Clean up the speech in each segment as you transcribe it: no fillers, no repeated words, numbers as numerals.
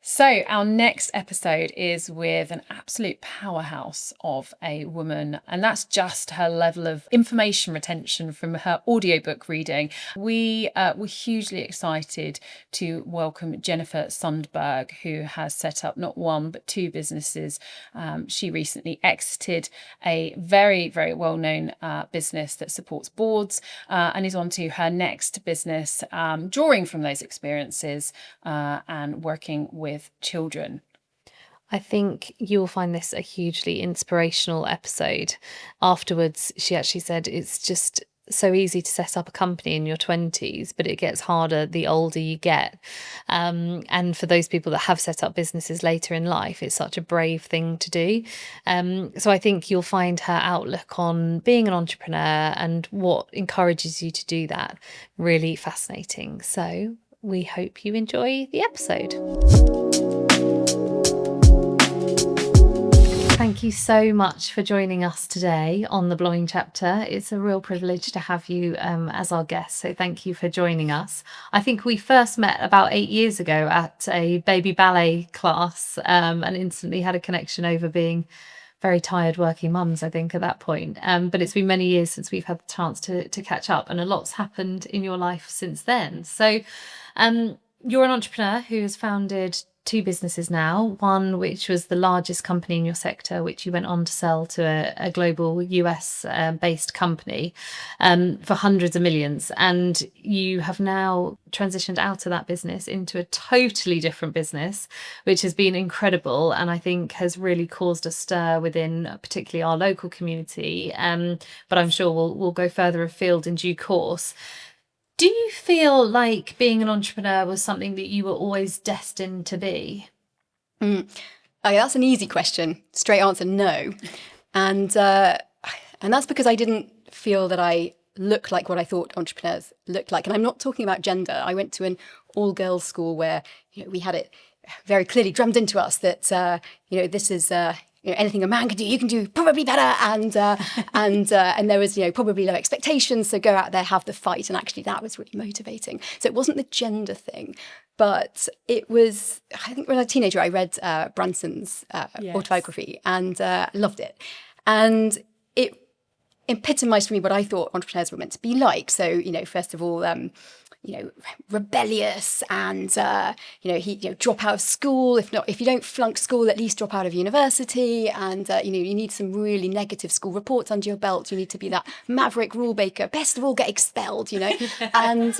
So, our next episode is with an absolute powerhouse of a woman, and that's just her level of information retention from her audiobook reading. We were hugely excited to welcome Jennifer Sundberg, who has set up not one but two businesses. She recently exited a very, very well known business that supports boards and is on to her next business, drawing from those experiences and working with children. I think you will find this a hugely inspirational episode. Afterwards, she actually said it's just so easy to set up a company in your 20s, but it gets harder the older you get. And for those people that have set up businesses later in life, it's such a brave thing to do. So I think you'll find her outlook on being an entrepreneur and what encourages you to do that really fascinating. So we hope you enjoy the episode. Thank you so much for joining us today on The Belonging Chapter. It's a real privilege to have you as our guest, so thank you for joining us. I think we first met about 8 years ago at a baby ballet class and instantly had a connection over being very tired working mums, I think, at that point. But it's been many years since we've had the chance to catch up, and a lot's happened in your life since then. So you're an entrepreneur who has founded two businesses now, one which was the largest company in your sector, which you went on to sell to a global US based company for hundreds of millions. And you have now transitioned out of that business into a totally different business, which has been incredible. And I think has really caused a stir within particularly our local community. But I'm sure we'll go further afield in due course. Do you feel like being an entrepreneur was something that you were always destined to be? Okay, that's an easy question. Straight answer, no. And that's because I didn't feel that I looked like what I thought entrepreneurs looked like. And I'm not talking about gender. I went to an all-girls school where we had it very clearly drummed into us that this is anything a man can do, you can do probably better, and there was probably low expectations, so go out there, have the fight, and actually that was really motivating. So it wasn't the gender thing, but it was. I think when I was a teenager, I read Branson's autobiography and loved it, and it epitomised for me what I thought entrepreneurs were meant to be like. So first of all, rebellious and he drop out of school. If you don't flunk school, at least drop out of university. And you need some really negative school reports under your belt. You need to be that maverick rule breaker. Best of all, get expelled. And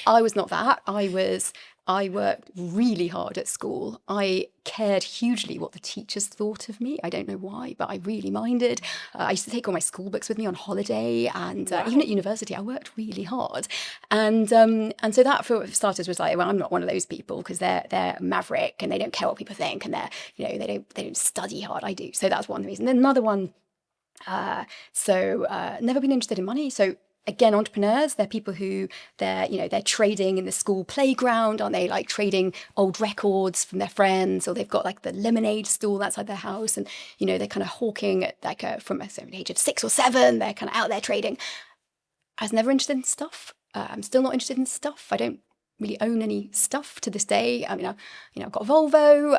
I was not that. I worked really hard at school. I cared hugely what the teachers thought of me. I don't know why, but I really minded. I used to take all my school books with me on holiday, and even at university, I worked really hard. And so that, for starters, was like, well, I'm not one of those people because they're maverick and they don't care what people think, and they don't study hard. I do. So that's one reason. Then another one. Never been interested in money. So. Again, entrepreneurs, they're people who they're trading in the school playground, aren't they? Like trading old records from their friends, or they've got like the lemonade stall outside their house, and they're kind of hawking at from a certain age of 6 or 7. They're kind of out there trading. I was never interested in stuff. I'm still not interested in stuff. I don't really own any stuff to this day. I mean, I've got a Volvo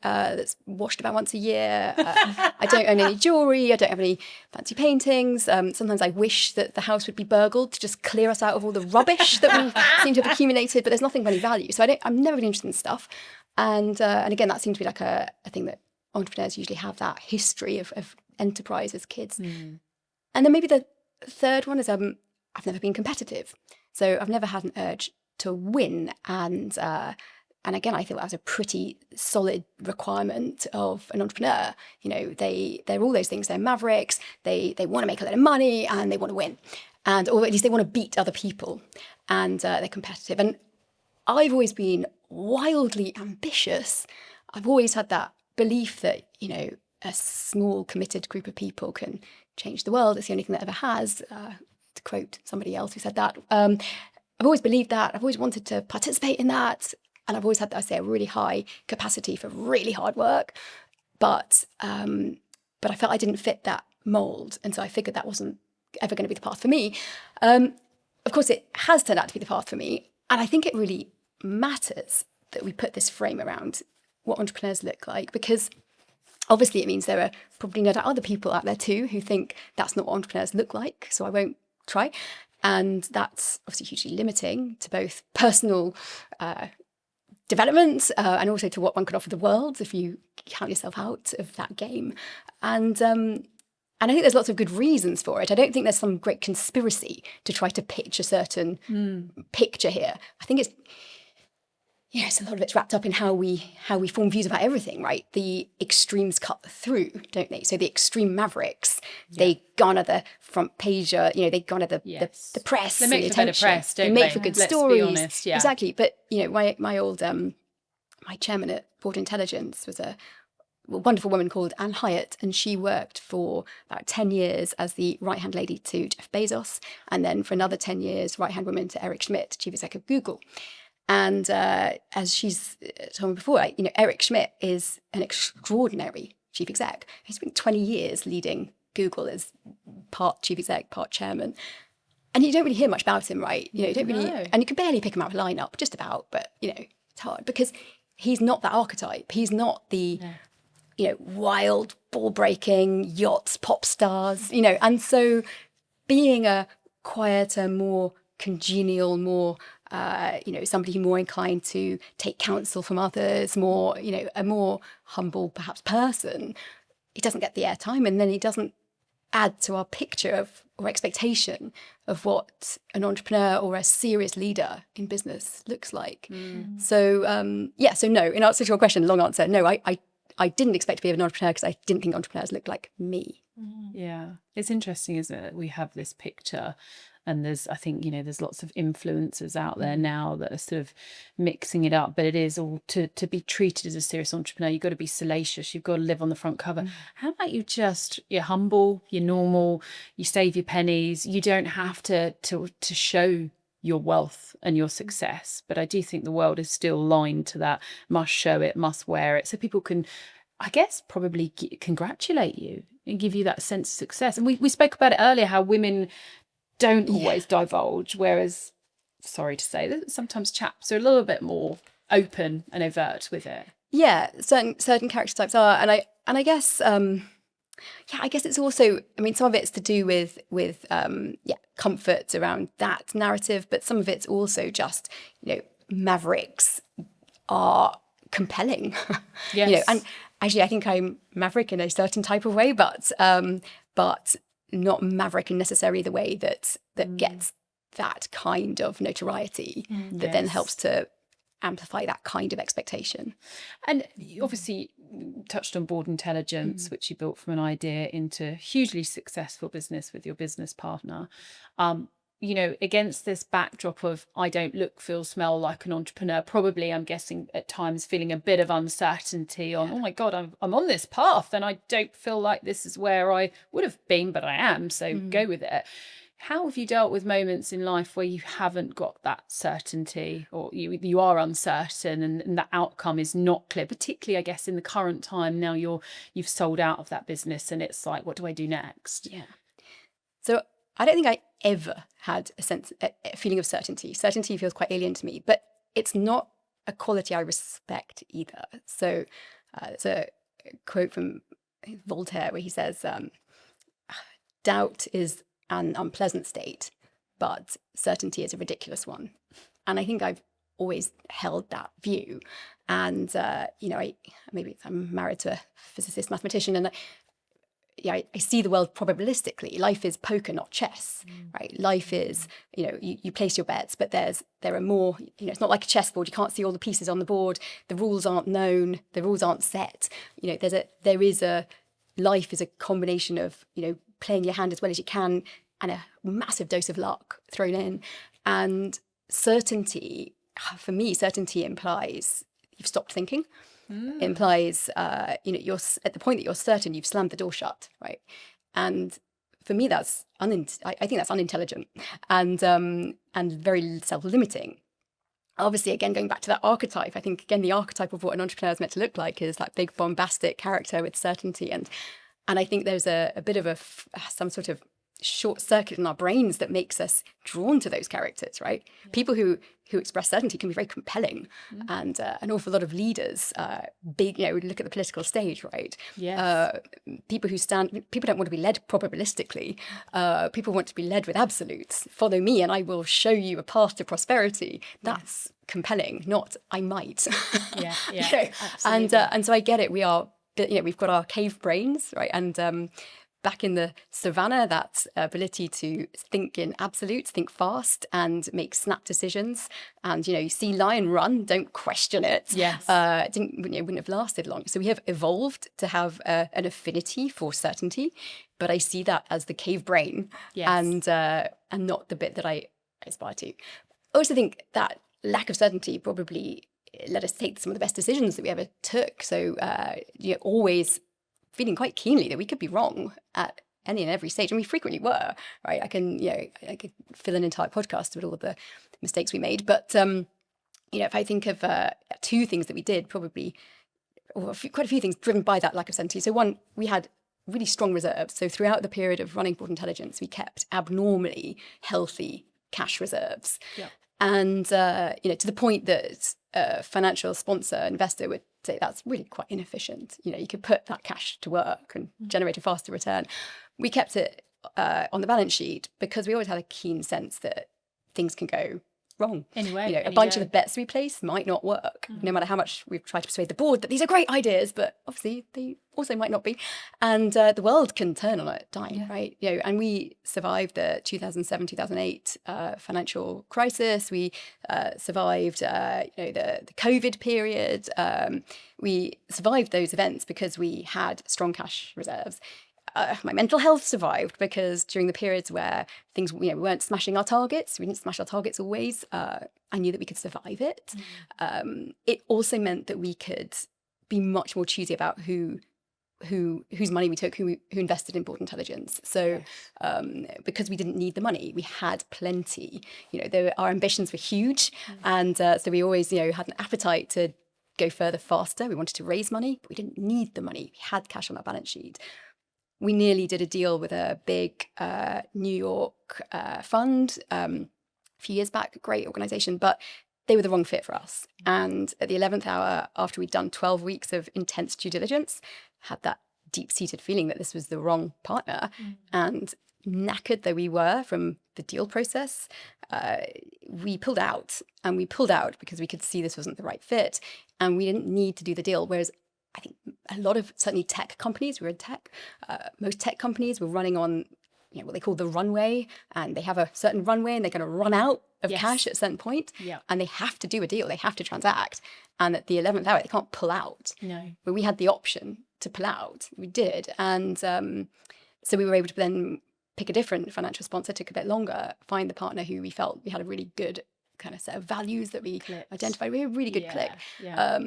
that's washed about once a year. I don't own any jewelry. I don't have any fancy paintings. Sometimes I wish that the house would be burgled to just clear us out of all the rubbish that we seem to have accumulated. But there's nothing of any value. So I'm never really interested in stuff. And again, that seems to be like a thing that entrepreneurs usually have, that history of enterprise as kids. Mm. And then maybe the third one is I've never been competitive. So I've never had an urge to win, and again, I think that was a pretty solid requirement of an entrepreneur. They're all those things. They're mavericks. They want to make a lot of money, and they want to win, or at least they want to beat other people, and they're competitive. And I've always been wildly ambitious. I've always had that belief that a small committed group of people can change the world. It's the only thing that ever has. To quote somebody else who said that. I've always believed that. I've always wanted to participate in that. And I've always had, a really high capacity for really hard work. But I felt I didn't fit that mould. And so I figured that wasn't ever going to be the path for me. Of course, it has turned out to be the path for me. And I think it really matters that we put this frame around what entrepreneurs look like, because obviously it means there are probably no doubt other people out there too who think that's not what entrepreneurs look like, so I won't try. And that's obviously hugely limiting to both personal development and also to what one can offer the world if you count yourself out of that game. And I think there's lots of good reasons for it. I don't think there's some great conspiracy to try to pitch a certain picture here. I think it's a lot of it's wrapped up in how we form views about everything, right? The extremes cut through, don't they? So the extreme mavericks, they garner the front page, they garner the press. They make the for better press, don't they? Make for good Let's stories. Be honest, yeah. Exactly. But my old my chairman at Boardroom Intelligence was a wonderful woman called Anne Hyatt, and she worked for about 10 years as the right-hand lady to Jeff Bezos, and then for another 10 years, right-hand woman to Eric Schmidt, chief executive of Google. And as she's told me before, Eric Schmidt is an extraordinary chief exec. He's been 20 years leading Google as part chief exec, part chairman. And you don't really hear much about him, right? You don't really, and you can barely pick him out of a lineup, just about, but it's hard because he's not that archetype. He's not the wild, ball-breaking yachts, pop stars, and so being a quieter, more congenial, more somebody more inclined to take counsel from others, more a more humble perhaps person, he doesn't get the airtime, and then he doesn't add to our picture of or expectation of what an entrepreneur or a serious leader in business looks like. So no, in answer to your question, long answer, no, I didn't expect to be an entrepreneur because I didn't think entrepreneurs looked like me. Yeah, it's interesting, isn't it? We have this picture, and there's lots of influencers out there now that are sort of mixing it up, but it is all to be treated as a serious entrepreneur. You've got to be salacious. You've got to live on the front cover. How about you're humble, you're normal, you save your pennies. You don't have to show your wealth and your success. But I do think the world is still aligned to that must show it, must wear it. So people can, I guess, probably congratulate you and give you that sense of success. And we spoke about it earlier, how women don't always divulge, whereas, sorry to say, that sometimes chaps are a little bit more open and overt with it. Yeah, certain character types are, and I guess I guess it's also, some of it's to do with comfort around that narrative, but some of it's also just, mavericks are compelling. Yes. And actually I think I'm maverick in a certain type of way, but not maverick in necessarily the way that gets that kind of notoriety that then helps to amplify that kind of expectation. And you obviously touched on Board Intelligence, which you built from an idea into hugely successful business with your business partner. Against this backdrop of I don't look, feel, smell like an entrepreneur, probably I'm guessing at times feeling a bit of uncertainty on, oh my God, I'm on this path and I don't feel like this is where I would have been, but I am, so go with it. How have you dealt with moments in life where you haven't got that certainty, or you are uncertain and the outcome is not clear, particularly, I guess, in the current time now you've sold out of that business and it's like, what do I do next? Yeah. So I don't think I ever had a feeling of certainty. Certainty feels quite alien to me, but it's not a quality I respect either. So there's a quote from Voltaire where he says, doubt is an unpleasant state, but certainty is a ridiculous one. And I think I've always held that view. And, I'm married to a physicist, mathematician, and I see the world probabilistically. Life is poker, not chess, right? Life is, you place your bets, but there are more, it's not like a chessboard. You can't see all the pieces on the board. The rules aren't known. The rules aren't set. Life is a combination of, playing your hand as well as you can and a massive dose of luck thrown in. And certainty, for me, certainty implies you've stopped thinking. Implies, you're at the point that you're certain you've slammed the door shut, right? And for me, I think that's unintelligent and very self-limiting. Obviously, again, going back to that archetype, I think, again, the archetype of what an entrepreneur is meant to look like is that big bombastic character with certainty. And I think there's a bit of some sort of short circuit in our brains that makes us drawn to those characters, right? People who express certainty can be very compelling, and an awful lot of leaders, big, we look at the political stage, right? Yes. People don't want to be led probabilistically. People want to be led with absolutes. Follow me and I will show you a path to prosperity. That's compelling, not I might. Yeah, And absolutely. so I get it. We've got our cave brains, right? And back in the savannah, that ability to think in absolutes, think fast and make snap decisions. And, you see lion run, don't question it. Yes. It wouldn't have lasted long. So we have evolved to have an affinity for certainty, but I see that as the cave brain, Yes. and not the bit that I aspire to. I also think that lack of certainty probably let us take some of the best decisions that we ever took. So always feeling quite keenly that we could be wrong at any and every stage, and we frequently were, right? I could fill an entire podcast with all of the mistakes we made, but if I think of two things that we did, probably, or quite a few things driven by that lack of certainty. So one, we had really strong reserves. So throughout the period of running Board Intelligence, we kept abnormally healthy cash reserves. Yeah. And, to the point that a financial sponsor, investor would say that's really quite inefficient. You could put that cash to work and generate a faster return. We kept it on the balance sheet because we always had a keen sense that things can go wrong. Anyway, a bunch of the bets we place might not work, no matter how much we've tried to persuade the board that these are great ideas, but obviously they also might not be. And the world can turn on a dime, right? And we survived the 2007-2008 financial crisis. We survived, the COVID period. We survived those events because we had strong cash reserves. My mental health survived because during the periods where things, we weren't smashing our targets, we didn't smash our targets always, I knew that we could survive it. It also meant that we could be much more choosy about whose money we took, who invested in Board Intelligence. So because we didn't need the money, we had plenty. Our ambitions were huge, and so we always, had an appetite to go further faster. We wanted to raise money, but we didn't need the money. We had cash on our balance sheet. We nearly did a deal with a big New York fund a few years back, a great organization, but they were the wrong fit for us. And at the 11th hour, after we'd done 12 weeks of intense due diligence, had that deep-seated feeling that this was the wrong partner. And knackered though we were from the deal process, we pulled out. And we pulled out because we could see this wasn't the right fit. And we didn't need to do the deal. Whereas I think a lot of, certainly tech companies, we were in tech, most tech companies were running on what they call the runway, and they have a certain runway and they're going to run out of cash at a certain point, and they have to do a deal, they have to transact. And at the 11th hour, they can't pull out. No. But we had the option to pull out. We did. And so we were able to then pick a different financial sponsor, took a bit longer, find the partner who we felt we had a really good kind of set of values that we identified. We had a really good click. Yeah.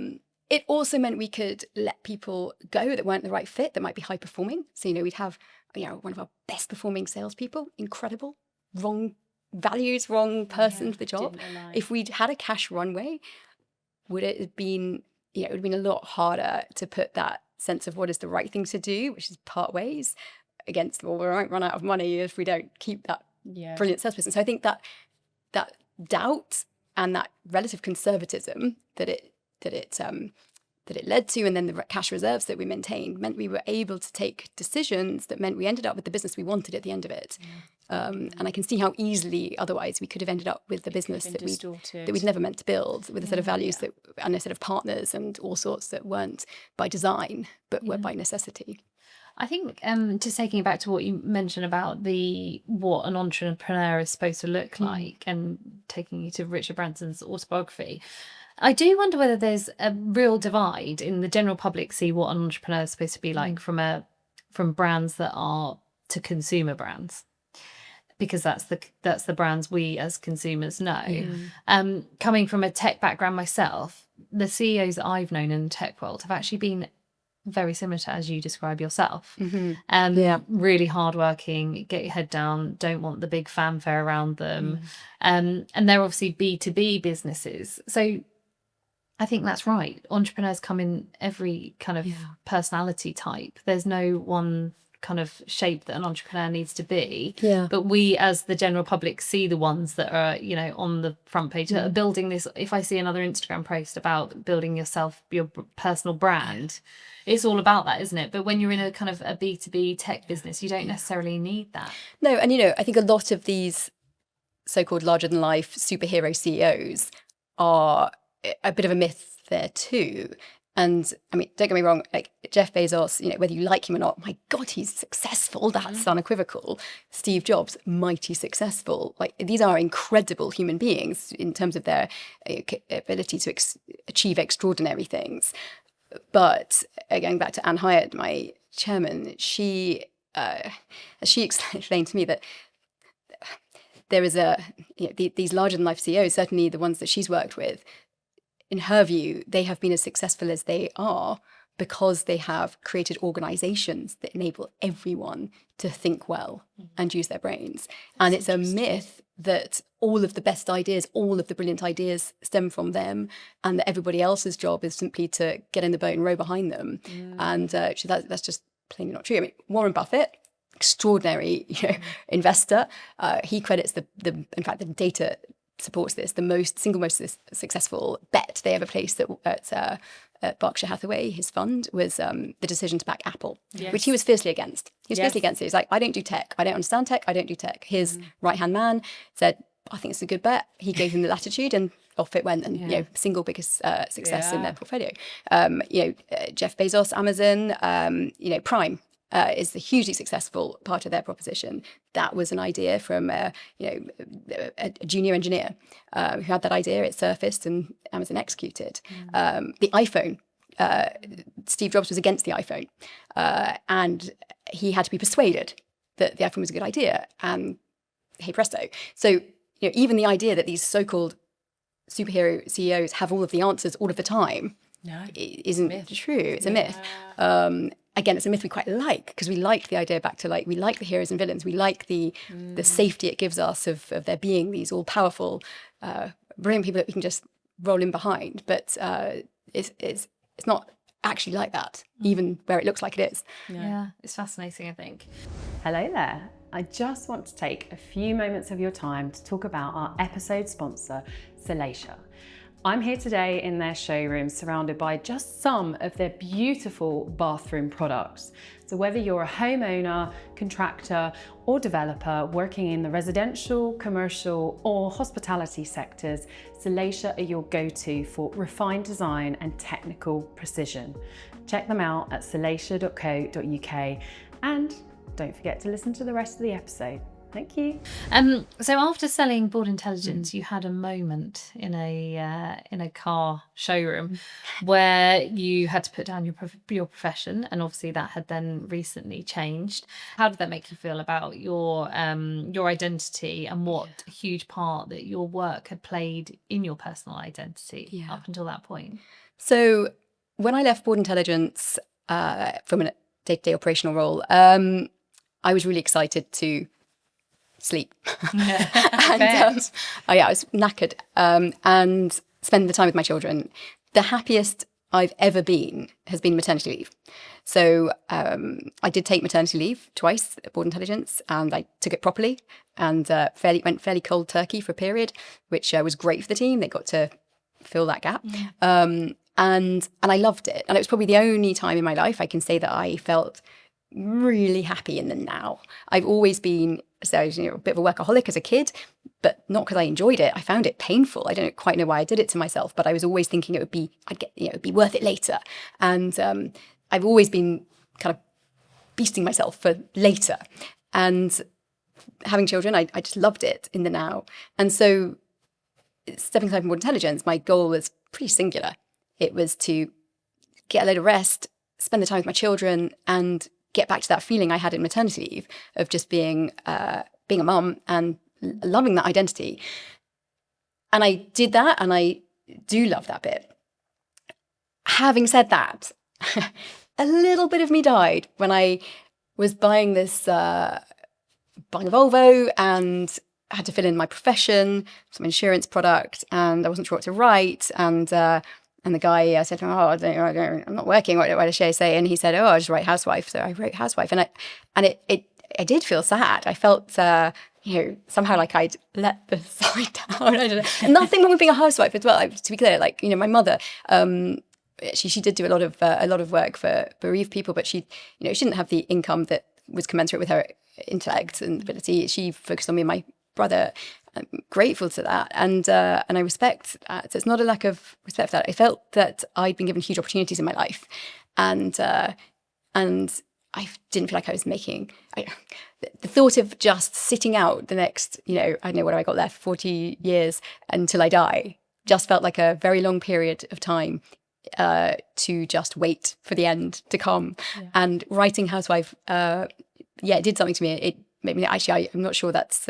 It also meant we could let people go that weren't the right fit, that might be high performing. So, we'd have, one of our best performing salespeople, incredible, wrong values, wrong person for the job. If we'd had a cash runway, would it have been, it would have been a lot harder to put that sense of what is the right thing to do, which is part ways, against, well, we won't run out of money if we don't keep that brilliant salesperson. So I think that doubt and that relative conservatism that it led to, and then the cash reserves that we maintained, meant we were able to take decisions that meant we ended up with the business we wanted at the end of it. And I can see how easily otherwise we could have ended up with the business that we'd never meant to build, with a set of values and a set of partners and all sorts that weren't by design but were by necessity. I think just taking it back to what you mentioned about what an entrepreneur is supposed to look like, and taking you to Richard Branson's autobiography, I do wonder whether there's a real divide in the general public see what an entrepreneur is supposed to be like from brands that are to consumer brands, because that's the brands we as consumers know. Coming from a tech background myself, the CEOs that I've known in the tech world have actually been very similar to as you describe yourself. Really hardworking, get your head down, don't want the big fanfare around them. And they're obviously B2B businesses. So I think that's right. Entrepreneurs come in every kind of personality type. There's no one kind of shape that an entrepreneur needs to be. Yeah. But we, as the general public, see the ones that are, you know, on the front page that are building this. If I see another Instagram post about building yourself, your personal brand, it's all about that, isn't it? But when you're in a kind of a B2B tech business, you don't necessarily need that. No, and you know, I think a lot of these so-called larger-than-life superhero CEOs are a bit of a myth there too. And I mean, don't get me wrong, like Jeff Bezos, you know, whether you like him or not, my God, he's successful. That's unequivocal. Steve Jobs, mighty successful. Like, these are incredible human beings in terms of their ability to achieve extraordinary things. But going back to Anne Hyatt, my chairman, she explained to me that there is these larger than life CEOs, certainly the ones that she's worked with, in her view, they have been as successful as they are because they have created organizations that enable everyone to think well and use their brains. And it's a myth that all of the best ideas, all of the brilliant ideas stem from them, and that everybody else's job is simply to get in the boat and row behind them. And that's just plainly not true. I mean, Warren Buffett, extraordinary, investor. He credits in fact, the data supports this, the single most successful bet they ever placed at Berkshire Hathaway, his fund, was the decision to back Apple, which he was fiercely against. He was fiercely against it. He was like, I don't do tech. I don't understand tech. I don't do tech. His right-hand man said, I think it's a good bet. He gave him the latitude and off it went. And, single biggest success in their portfolio. Jeff Bezos, Amazon, Prime. Is the hugely successful part of their proposition. That was an idea from a junior engineer who had that idea. It surfaced and Amazon executed. The iPhone, Steve Jobs was against the iPhone, and he had to be persuaded that the iPhone was a good idea. And hey presto! So even the idea that these so-called superhero CEOs have all of the answers all of the time isn't true. It's a myth. Again, it's a myth we quite like, because we like the idea back to we like the heroes and villains. We like the safety it gives us of there being these all powerful, brilliant people that we can just roll in behind. But it's not actually like that, even where it looks like it is. Yeah, it's fascinating, I think. Hello there. I just want to take a few moments of your time to talk about our episode sponsor, Salacia. I'm here today in their showroom surrounded by just some of their beautiful bathroom products. So whether you're a homeowner, contractor or developer working in the residential, commercial or hospitality sectors, Salacia are your go-to for refined design and technical precision. Check them out at salacia.co.uk and don't forget to listen to the rest of the episode. Thank you. So after selling Board Intelligence, you had a moment in a car showroom where you had to put down your profession, and obviously that had then recently changed. How did that make you feel about your identity, and what a huge part that your work had played in your personal identity up until that point? So when I left Board Intelligence from a day-to-day operational role, I was really excited to sleep. I was knackered, and spend the time with my children. The happiest I've ever been has been maternity leave. So I did take maternity leave twice at Board Intelligence, and I took it properly and went fairly cold turkey for a period, which was great for the team. They got to fill that gap. And I loved it. And it was probably the only time in my life I can say that I felt really happy in the now. I've always been a bit of a workaholic as a kid, but not because I enjoyed it. I found it painful. I don't quite know why I did it to myself, but I was always thinking it'd be worth it later. And I've always been kind of beasting myself for later. And having children, I just loved it in the now. And so stepping aside from Board Intelligence, my goal was pretty singular. It was to get a load of rest, spend the time with my children, and get back to that feeling I had in maternity leave of just being a mum and loving that identity. And I did that, and I do love that bit. Having said that, a little bit of me died when I was buying a Volvo and I had to fill in my profession, some insurance product, and I wasn't sure what to write, and And the guy, I said, oh, I'm not working. What should I say? And he said, oh, I'll just write housewife. So I wrote housewife. And I did feel sad. I felt, somehow like I'd let the side down. I don't know. And nothing wrong with being a housewife as well. To be clear, like, my mother, she did do a lot of work for bereaved people, but she didn't have the income that was commensurate with her intellect and ability. She focused on me and my brother. I'm grateful to that, and I respect that. So it's not a lack of respect for that. I felt that I'd been given huge opportunities in my life, and I didn't feel like I was making. The thought of just sitting out the next, I don't know what have I got left, 40 years until I die, just felt like a very long period of time to just wait for the end to come. Yeah. And writing Housewife, it did something to me. It made me, actually, I'm not sure that's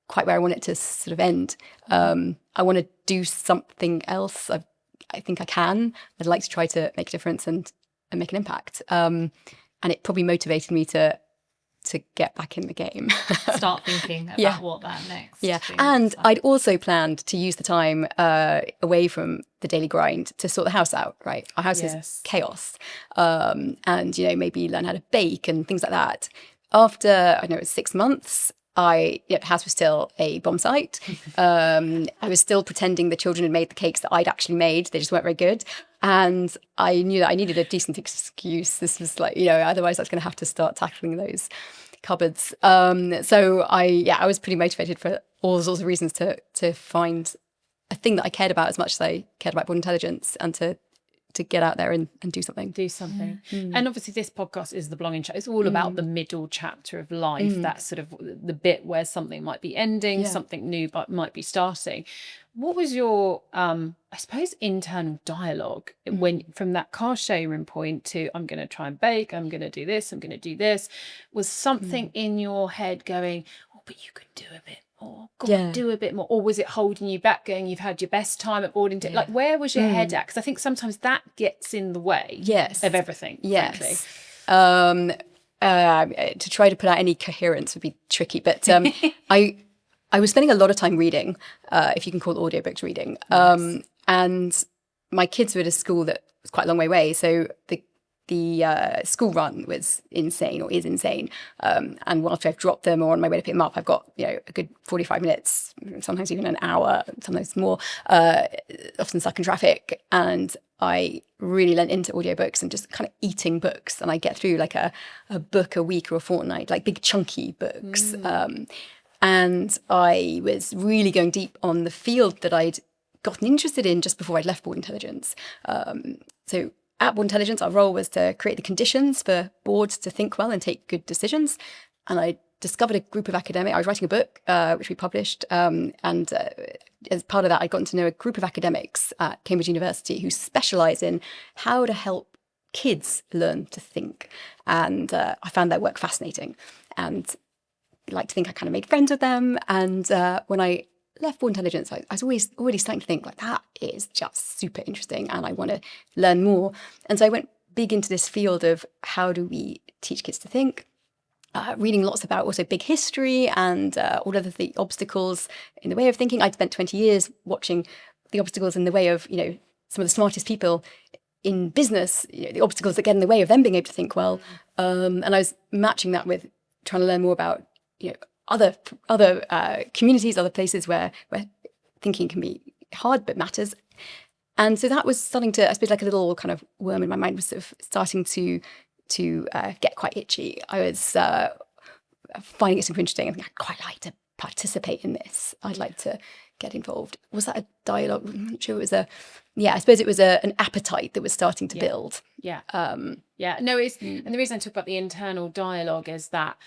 quite where I want it to sort of end. I want to do something else. I think I can. I'd like to try to make a difference and make an impact. And it probably motivated me to get back in the game. Start thinking about what that next. Yeah, and I'd also planned to use the time away from the daily grind to sort the house out, right? Our house is chaos. And, maybe learn how to bake and things like that. After, it was 6 months, the house was still a bomb site. I was still pretending the children had made the cakes that I'd actually made. They just weren't very good. And I knew that I needed a decent excuse. This was like, otherwise I was going to have to start tackling those cupboards. So I was pretty motivated for all sorts of reasons to find a thing that I cared about as much as I cared about board intelligence, and to get out there and do something. And obviously this podcast is the Belonging Chapter. It's all about the middle chapter of life, that sort of the bit where something might be ending, something new might be starting. What was your, I suppose, internal dialogue when from that car showroom point to I'm going to try and bake, I'm going to do this, I'm going to do this? Was something in your head going, oh, but you could do a bit more, do a bit more? Or was it holding you back, going, you've had your best time at boarding? Like, where was your head at? Because I think sometimes that gets in the way of everything, frankly. To try to put out any coherence would be tricky, but I was spending a lot of time reading, if you can call audiobooks reading. And my kids were at a school that was quite a long way away. So the school run was insane, or is insane. And after I've dropped them or on my way to pick them up, I've got, a good 45 minutes, sometimes even an hour, sometimes more, often stuck in traffic. And I really lent into audiobooks and just kind of eating books. And I get through like a book a week or a fortnight, like big chunky books. And I was really going deep on the field that I'd gotten interested in just before I'd left Board Intelligence. So at Board Intelligence, our role was to create the conditions for boards to think well and take good decisions. And I discovered a group of academics. I was writing a book, which we published. And as part of that, I'd gotten to know a group of academics at Cambridge University who specialise in how to help kids learn to think. And I found their work fascinating. And I like to think I kind of made friends with them. And when I left Board Intelligence, I was already starting to think like, that is just super interesting and I want to learn more. And so I went big into this field of how do we teach kids to think, reading lots about also big history and all of the obstacles in the way of thinking. I'd spent 20 years watching the obstacles in the way of, some of the smartest people in business, the obstacles that get in the way of them being able to think well. And I was matching that with trying to learn more about other communities, other places where thinking can be hard but matters. And so that was starting to, I suppose, like a little kind of worm in my mind was sort of starting to get quite itchy. I was finding it super interesting. I think I'd quite like to participate in this. I'd like to get involved. Was that a dialogue? I'm not sure it was I suppose it was an appetite that was starting to build. No, it's, and the reason I talk about the internal dialogue is that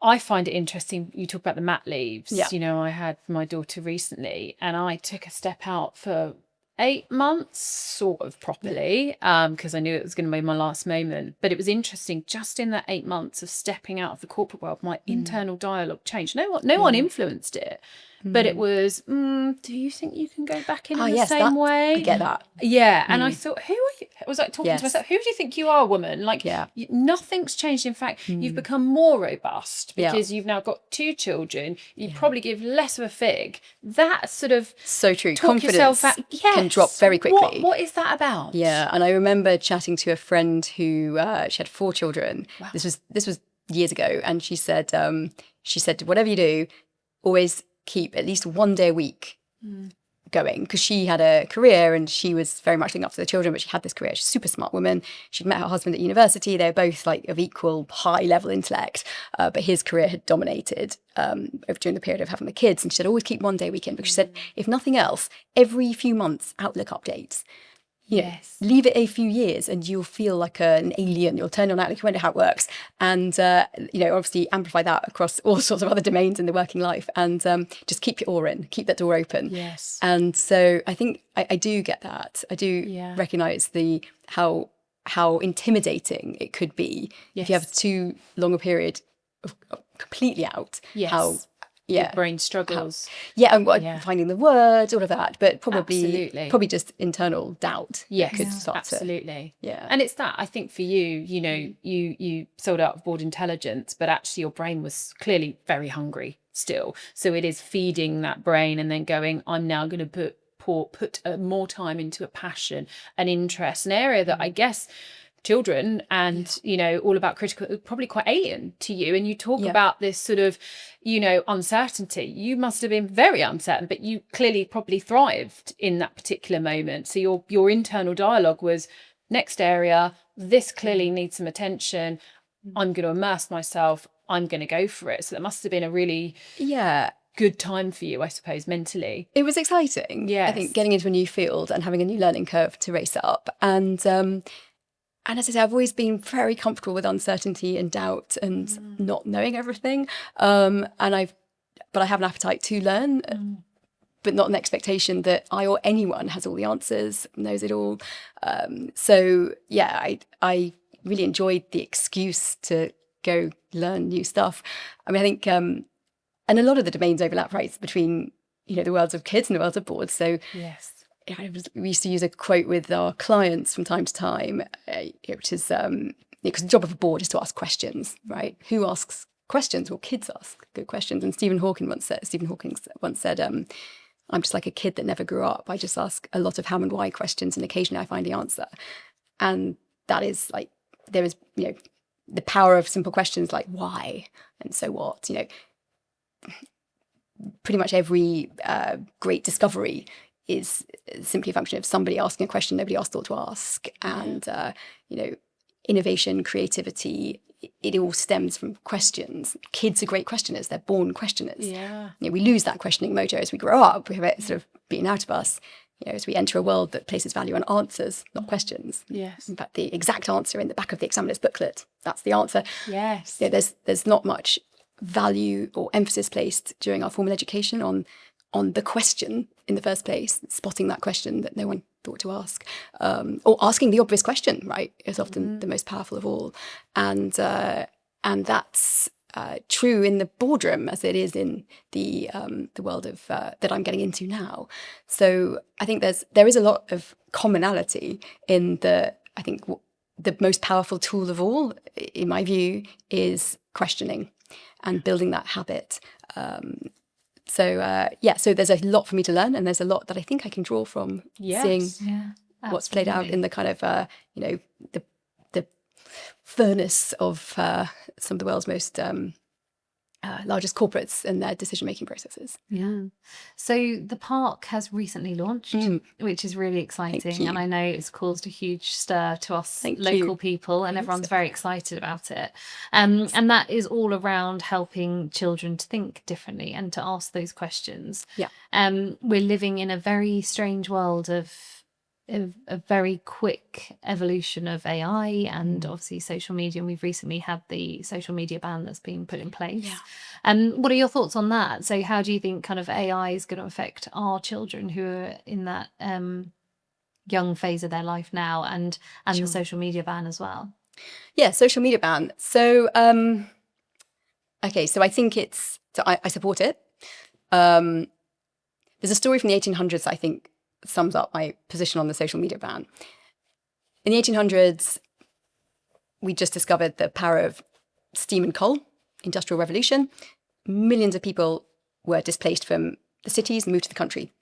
I find it interesting. You talk about the mat leaves. I had my daughter recently and I took a step out for 8 months, sort of properly, because I knew it was going to be my last moment. But it was interesting, just in that 8 months of stepping out of the corporate world, my internal dialogue changed. No one influenced it. but it was, do you think you can go back in the yes, same way? I get that. Yeah. And I thought, who are you? I was like talking Yes. to myself, who do you think you are, woman? Like, Yeah. nothing's changed. In fact, you've become more robust because you've now got 2 children. You probably give less of a fig. That sort of So true. talk yourself out. Can drop very quickly. What is that about? Yeah, and I remember chatting to a friend who she had 4 children. Wow. This was years ago, and she said whatever you do, always keep at least 1 day a week going, because she had a career and she was very much looking after the children, but she had this career. She's a super smart woman. She'd met her husband at university. They were both like of equal high level intellect, but his career had dominated during the period of having the kids. And she said, always keep 1 day a weekend, because she said, if nothing else, every few months, Outlook updates. You know, leave it a few years and you'll feel like an alien. You'll turn on Outlook, you wonder how it works. And, obviously amplify that across all sorts of other domains in the working life, and just keep your oar in, keep that door open. Yes. And so I think I do get that. I do recognise how intimidating it could be if you have too long a period of completely out. Yes. Your brain struggles. And finding the words, all of that, but probably just internal doubt. Yes, could start absolutely. Yeah. And it's that, I think for you, you sold out of Board Intelligence, but actually your brain was clearly very hungry still. So it is feeding that brain and then going, I'm now going to put more time into a passion, an interest, an area that I guess children and all about critical, probably quite alien to you. And you talk about this sort of uncertainty. You must have been very uncertain, but you clearly probably thrived in that particular moment. So your internal dialogue was, next area, this clearly needs some attention, I'm going to immerse myself, I'm going to go for it. So that must have been a really good time for you, I suppose, mentally. It was exciting. Yes. I think getting into a new field and having a new learning curve to race up. And as I say, I've always been very comfortable with uncertainty and doubt and not knowing everything. But I have an appetite to learn, but not an expectation that I or anyone has all the answers, knows it all. I really enjoyed the excuse to go learn new stuff. I mean, I think, and a lot of the domains overlap, right, between the worlds of kids and the worlds of boards. So yes. We used to use a quote with our clients from time to time, which is because the job of a board is to ask questions, right? Who asks questions? Well, kids ask good questions. And Stephen Hawking once said, I'm just like a kid that never grew up. I just ask a lot of how and why questions, and occasionally I find the answer. And that is like, there is the power of simple questions like why and so what. Pretty much every great discovery is simply a function of somebody asking a question nobody else thought to ask. And, innovation, creativity, it all stems from questions. Kids are great questioners. They're born questioners. Yeah. We lose that questioning mojo as we grow up. We have it sort of beaten out of us, as we enter a world that places value on answers, not questions. Yes. In fact, the exact answer in the back of the examiner's booklet, that's the answer. Yes. There's not much value or emphasis placed during our formal education on the question in the first place, spotting that question that no one thought to ask, or asking the obvious question, right, is often the most powerful of all. And that's true in the boardroom as it is in the world of that I'm getting into now. So I think there is a lot of commonality in the most powerful tool of all, in my view, is questioning and building that habit. So there's a lot for me to learn, and there's a lot that I think I can draw from seeing what's played out in the kind of the furnace of some of the world's most largest corporates and their decision-making processes. Yeah. So the park has recently launched, which is really exciting. And I know it's caused a huge stir to us local people, and everyone's very excited about it. And that is all around helping children to think differently and to ask those questions. Yeah. We're living in a very strange world of a very quick evolution of AI and obviously social media. And we've recently had the social media ban that's been put in place. Yeah. And what are your thoughts on that? So how do you think kind of AI is going to affect our children who are in that young phase of their life now, and the social media ban as well? Yeah, social media ban. So, so I think I support it. There's a story from the 1800s that I think sums up my position on the social media ban. In the 1800s, we just discovered the power of steam and coal, industrial revolution. Millions of people were displaced from the cities and moved to the country.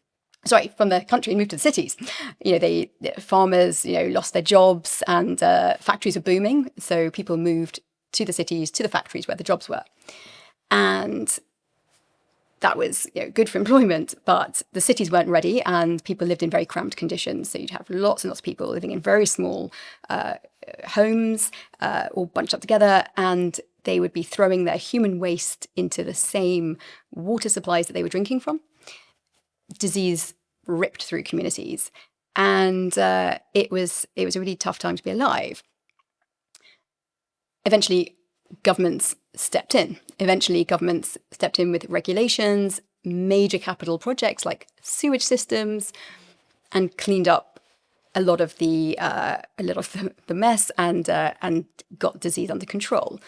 Sorry, from the country and moved to the cities. The farmers, lost their jobs, and factories were booming. So people moved to the cities, to the factories where the jobs were. And that was good for employment, but the cities weren't ready and people lived in very cramped conditions. So you'd have lots and lots of people living in very small homes, all bunched up together, and they would be throwing their human waste into the same water supplies that they were drinking from. Disease ripped through communities, and it was a really tough time to be alive. Eventually, governments stepped in. With regulations, major capital projects like sewage systems, and cleaned up a lot of the mess and got disease under control.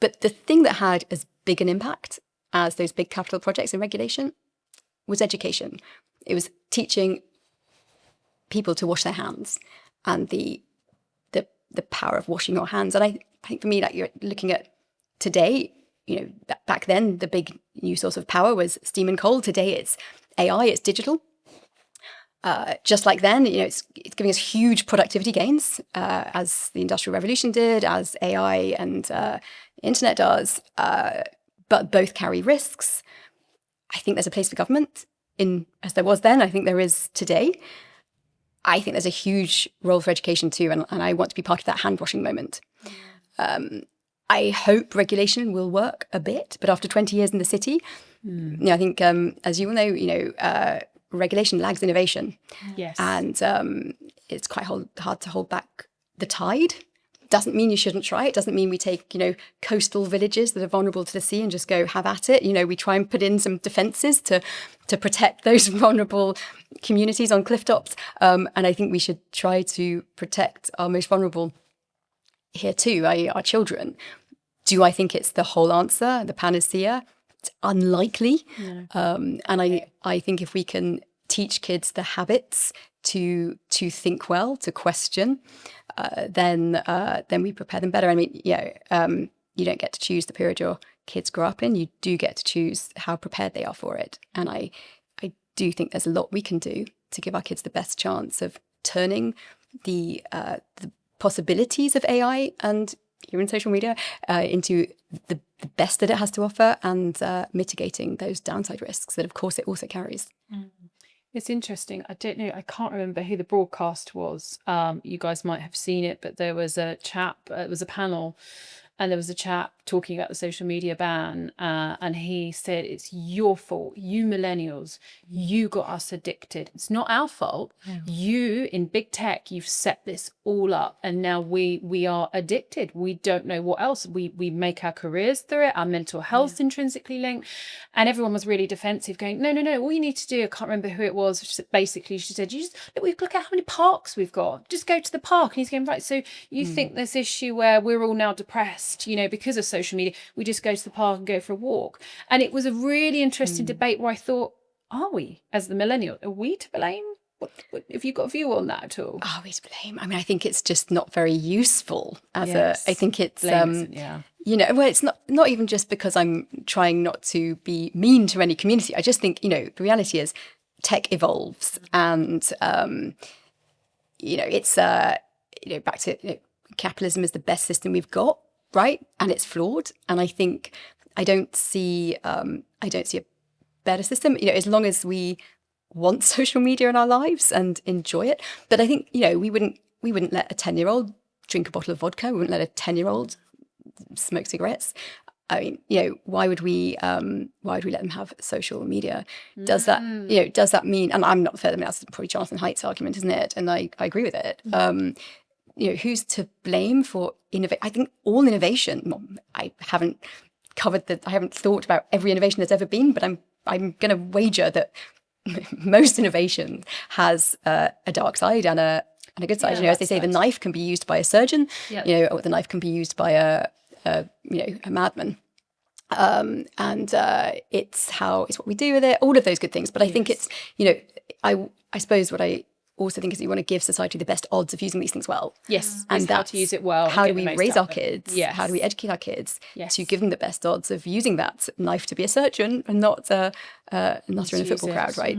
But the thing that had as big an impact as those big capital projects and regulation was education. It was teaching people to wash their hands and the power of washing your hands. And I think for me, like, you're looking at today, back then the big new source of power was steam and coal. Today it's AI, it's digital. Just like then, it's giving us huge productivity gains, as the Industrial Revolution did, as AI and internet does. But both carry risks. I think there's a place for government as there was then. I think there is today. I think there's a huge role for education too, and I want to be part of that hand washing moment. I hope regulation will work a bit, but after 20 years in the city, I think, as you all know, regulation lags innovation. Yes. And it's quite hard to hold back the tide. Doesn't mean you shouldn't try. It doesn't mean we take, coastal villages that are vulnerable to the sea and just go have at it. We try and put in some defences to protect those vulnerable communities on cliff tops. And I think we should try to protect our most vulnerable here too, i.e. our children. Do I think it's the whole answer, the panacea? It's unlikely. No. And I think if we can teach kids the habits to think well, to question, then we prepare them better. I mean, you don't get to choose the period your kids grow up in. You do get to choose how prepared they are for it. And I do think there's a lot we can do to give our kids the best chance of turning the possibilities of AI and even social media into the best that it has to offer, and mitigating those downside risks that, of course, it also carries. It's interesting. I don't know. I can't remember who the broadcast was. You guys might have seen it, but there was a chap. It was a panel, and there was a chap talking about the social media ban, and he said, "It's your fault, you millennials. You got us addicted. It's not our fault. Yeah. You in big tech, you've set this all up, and now we are addicted. We don't know what else. We make our careers through it. Our mental health's intrinsically linked." And everyone was really defensive, going, "No. All you need to do," I can't remember who it was. Basically, she said, look at how many parks we've got. Just go to the park." And he's going, "Right. So you think this issue where we're all now depressed, because of social media, we just go to the park and go for a walk?" And it was a really interesting debate where I thought, are we, as the millennial, are we to blame? What have you got a view on that at all? Are we to blame? I mean, I think it's just not very useful I think it's, well, it's not even just because I'm trying not to be mean to any community. I just think, the reality is tech evolves, and, it's, back to capitalism is the best system we've got. Right, and it's flawed, and I think I don't see a better system. As long as we want social media in our lives and enjoy it. But I think we wouldn't let a 10-year-old drink a bottle of vodka. We wouldn't let a 10-year-old smoke cigarettes. I mean, why would we let them have social media? Does that mean? And I'm not fair. I mean, that's probably Jonathan Haidt's argument, isn't it? And I agree with it. Who's to blame for innovation? I think all innovation. Well, I haven't thought about every innovation that's ever been, but I'm going to wager that most innovation has a dark side and a good side. As they say, the knife can be used by a surgeon. Or the knife can be used by a madman. It's what we do with it, all of those good things. But I think it's, I suppose what I also think is that you want to give society the best odds of using these things well. Yes, And it's how to use it well. How and do get the we most raise out our of it. kids? Yes. How do we educate our kids Yes. to give them the best odds of using that knife to be a surgeon and not in a football crowd, right?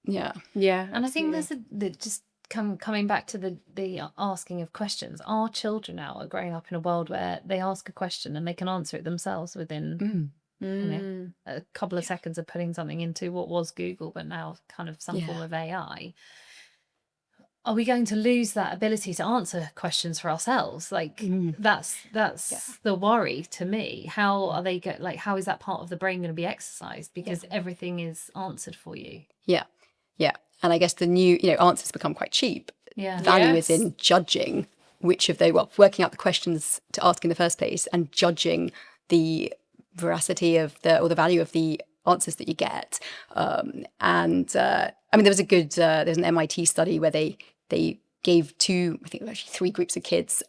Yeah. And I think there's coming back to the asking of questions. Our children now are growing up in a world where they ask a question and they can answer it themselves within a couple of seconds of putting something into what was Google, but now kind of some form of AI. Are we going to lose that ability to answer questions for ourselves? Like that's the worry to me. How are they how is that part of the brain going to be exercised? Because everything is answered for you. Yeah. And I guess the new, answers become quite cheap. Value is in judging which of working out the questions to ask in the first place and judging the veracity of or the value of the answers that you get. There was there's an MIT study where they gave three groups of kids.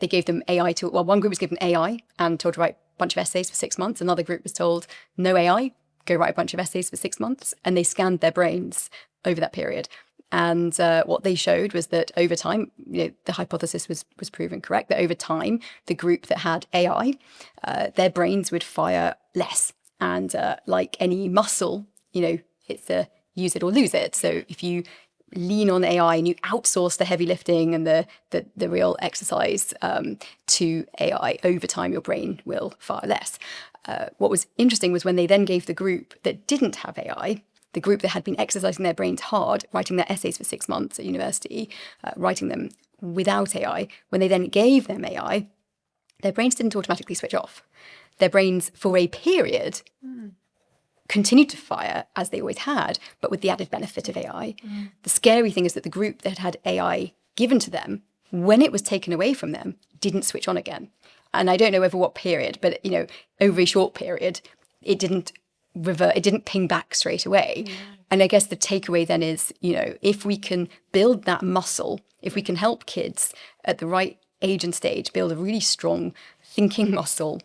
They gave them AI one group was given AI and told to write a bunch of essays for 6 months. Another group was told no AI, go write a bunch of essays for 6 months. And they scanned their brains over that period. And what they showed was that over time, the hypothesis was proven correct, that over time, the group that had AI, their brains would fire less. And like any muscle, it's a use it or lose it. So if you lean on AI and you outsource the heavy lifting and the real exercise to AI, over time your brain will fire less. What was interesting was when they then gave the group that didn't have AI, the group that had been exercising their brains hard, writing their essays for 6 months at university, writing them without AI, when they then gave them AI, their brains didn't automatically switch off. Their brains, for a period, continued to fire as they always had, but with the added benefit of AI. The scary thing is that the group that had AI given to them, when it was taken away from them, didn't switch on again. And I don't know over what period, but over a short period, it didn't revert, it didn't ping back straight away. And I guess the takeaway then is, if we can build that muscle, if we can help kids at the right age and stage build a really strong thinking muscle,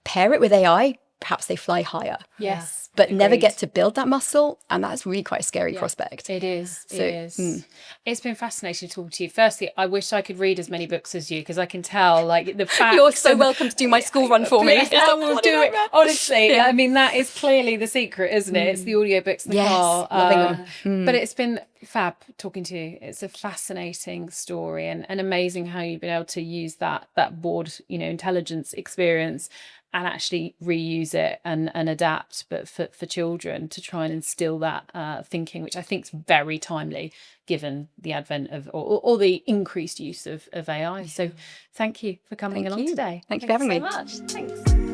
pair it with AI, perhaps they fly higher. Yes. But never get to build that muscle, and that's really quite a scary prospect. It is. It's been fascinating talking to you. Firstly, I wish I could read as many books as you, because I can tell, the facts. You're so welcome to do my school run for me. I will do it. Honestly, that is clearly the secret, isn't it? It's the audiobooks in the car. Loving them. But it's been fab talking to you. It's a fascinating story and amazing how you've been able to use that board, intelligence experience and actually reuse it and adapt, but for children, to try and instill that thinking, which I think is very timely given the advent of or the increased use of AI. So thank you for coming along today. Thank you for having me. Thanks so much. Thanks.